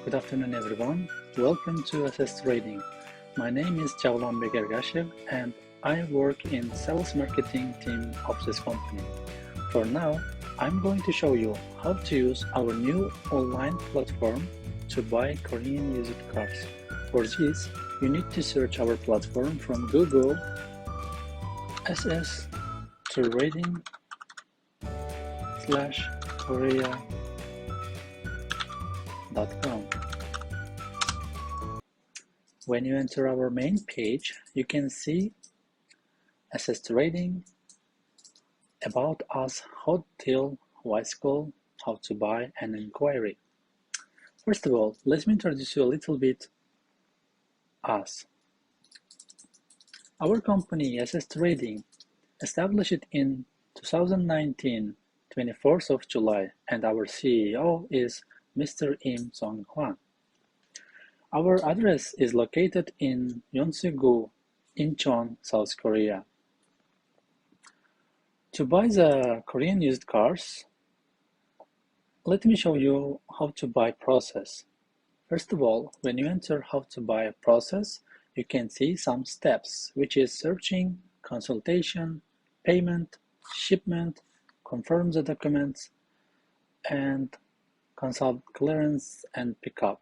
Good afternoon, everyone. Welcome to SS Trading. My name is Chavlan Begergashev and I work in sales marketing team of this company. For now, I'm going to show you how to use our new online platform to buy Korean used cars. For this, you need to search our platform from Google SSTRADING/Korea.com. When you enter our main page, you can see SS Trading, About Us, Hot Deal, Wise Call, How to Buy, and Inquiry. First of all, let me introduce you a little bit us. Our company, SS Trading, established in 2019, 24th of July, and our CEO is Mr. Im Song-hwan. Our address is located in Yeonsu-gu, Incheon, South Korea. To buy the Korean used cars, let me show you how to buy process. First of all, when you enter how to buy a process, you can see some steps, which is searching, consultation, payment, shipment, confirm the documents, and consult clearance and pickup.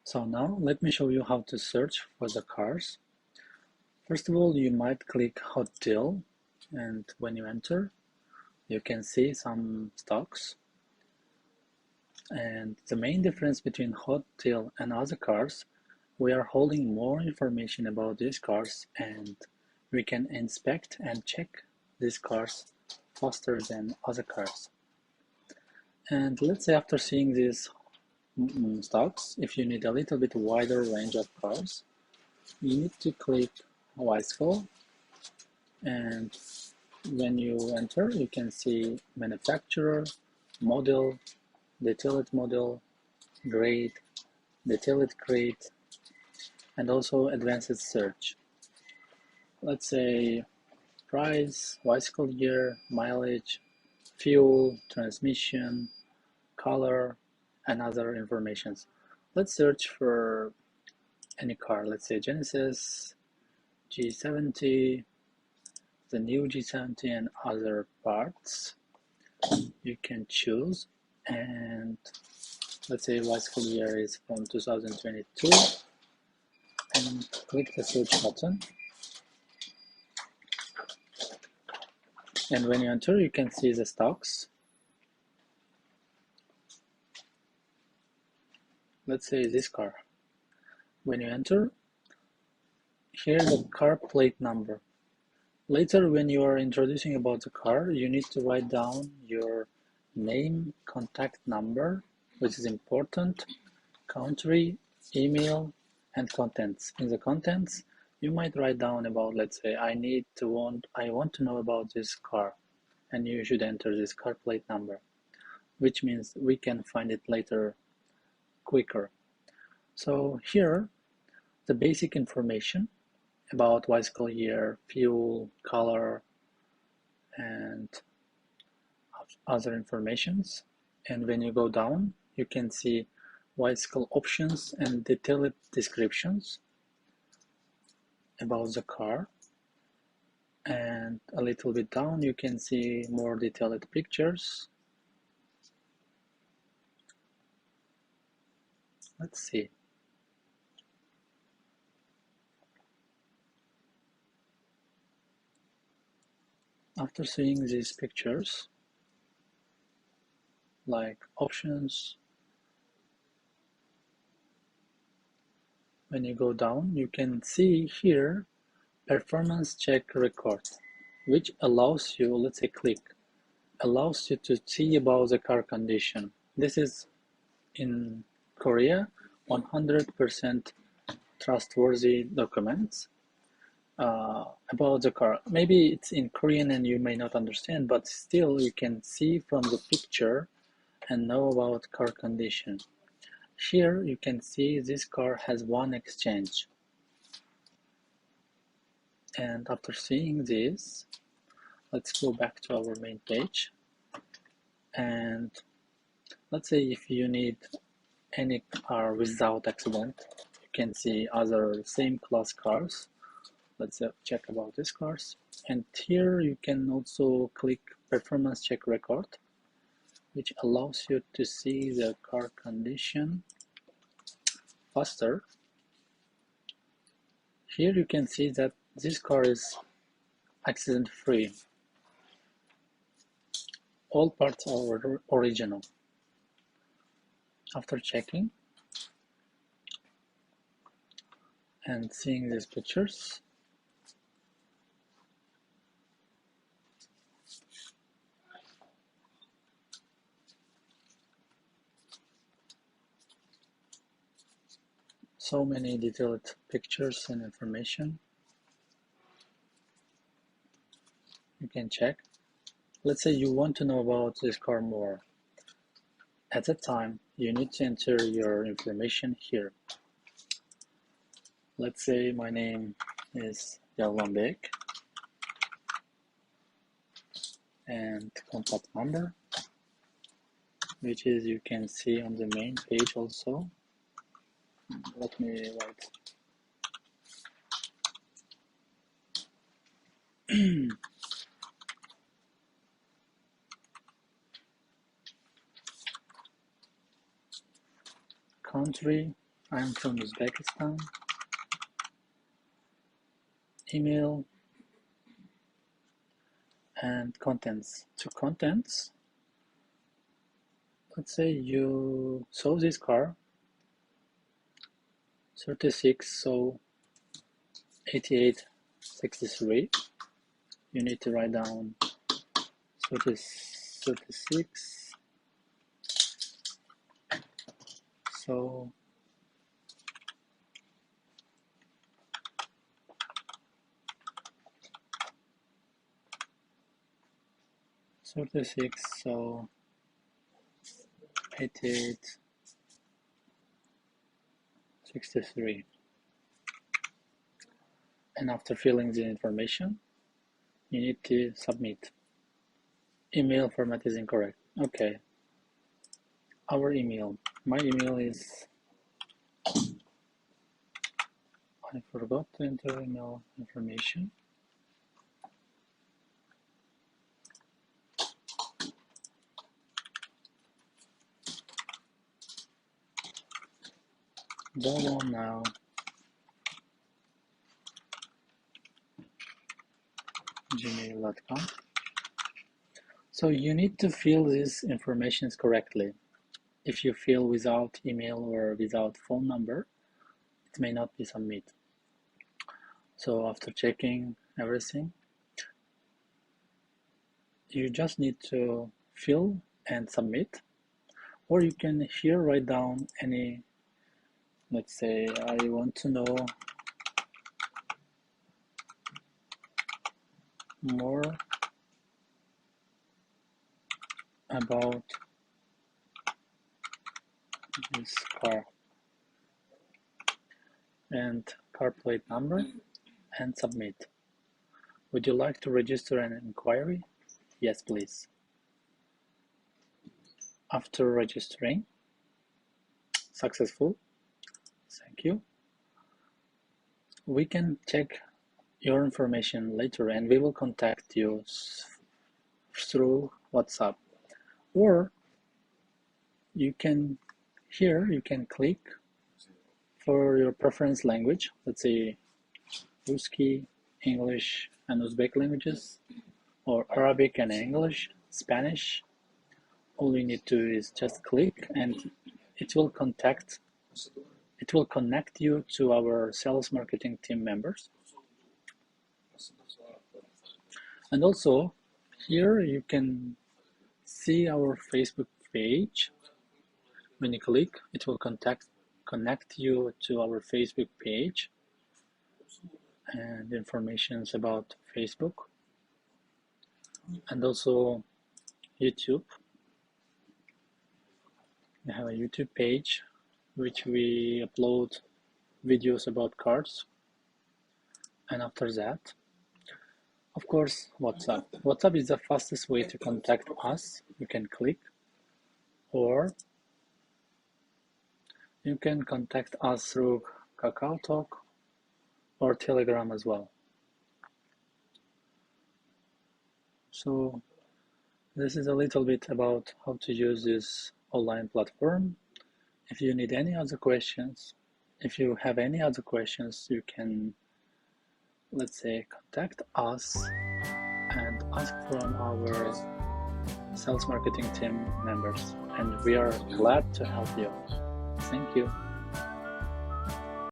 So now let me show you how to search for the cars. First of all, you might click Hot Deal, and when you enter, you can see some stocks. And the main difference between Hot Deal and other cars, we are holding more information about these cars and we can inspect and check these cars faster than other cars. And let's say after seeing these stocks, if you need a little bit wider range of cars, you need to click Wise Call, and when you enter, you can see manufacturer, model, detailed model, grade, detailed grade, and also advanced search. Let's say price, Wise Call year, mileage, fuel, transmission, color, and other informations. Let's search for any car. Let's say Genesis, G70, the new G70 and other parts. You can choose, and let's say Wise Call year is from 2022 and click the search button. And when you enter, you can see the stocks. Let's say this car. When you enter, here's the car plate number. Later, when you are introducing about the car, you need to write down your name, contact number, which is important, country, email, and contents. In the contents, you might write down about, let's say, I want to know about this car, and you should enter this car plate number, which means we can find it later quicker. So here, the basic information about Wise Call year, fuel, color, and other informations. And when you go down, you can see Wise Call options and detailed descriptions about the car. And a little bit down, you can see more detailed pictures. Let's see. After seeing these pictures, like options, when you go down, you can see here performance check record, which allows you, let's say allows you to see about the car condition. This is in Korea, 100% trustworthy documents about the car. Maybe it's in Korean and you may not understand, but still you can see from the picture and know about car condition. Here you can see this car has one exchange. And after seeing this, let's go back to our main page. And let's say if you need any car without accident. You can see other same class cars. Let's check about these cars. And here you can also click performance check record, which allows you to see the car condition faster. Here you can see that this car is accident free. All parts are original. After checking and seeing these pictures, so many detailed pictures and information, you can check. Let's say you want to know about this car more. At that time, you need to enter your information here. Let's say my name is Yalvanbek and contact number, which is you can see on the main page also. Let me write. Country, I'm from Uzbekistan. Email and contents. To contents, let's say you saw this car 36, so 8863. You need to write down 36. So 36, so 8863. And after filling the information, you need to submit. Email format is incorrect. Okay. Our email. My email is, I forgot to enter email information. Go on now. gmail.com. So you need to fill these informations correctly. If you fill without email or without phone number, it may not be submitted. So after checking everything, you just need to fill and submit, or you can here write down any, let's say I want to know more about this car, and car plate number, and submit. Would you like to register an inquiry? Yes, please. After registering, successful, thank you. We can check your information later and we will contact you through WhatsApp. Or you can, here you can click for your preference language, let's say Rusский, English and Uzbek languages, or Arabic and English, Spanish. All you need to do is just click and it will connect you to our sales marketing team members. And also here you can see our Facebook page. When you click, it will connect you to our Facebook page and information about Facebook, and also YouTube. We have a YouTube page which we upload videos about cars. And after that, of course, WhatsApp. WhatsApp is the fastest way to contact us. You can click, or You can contact us through KakaoTalk or Telegram as well. So this is a little bit about how to use this online platform. If you need any other questions, if you have any other questions, you can, let's say, contact us and ask from our sales marketing team members, and we are glad to help you. Thank you.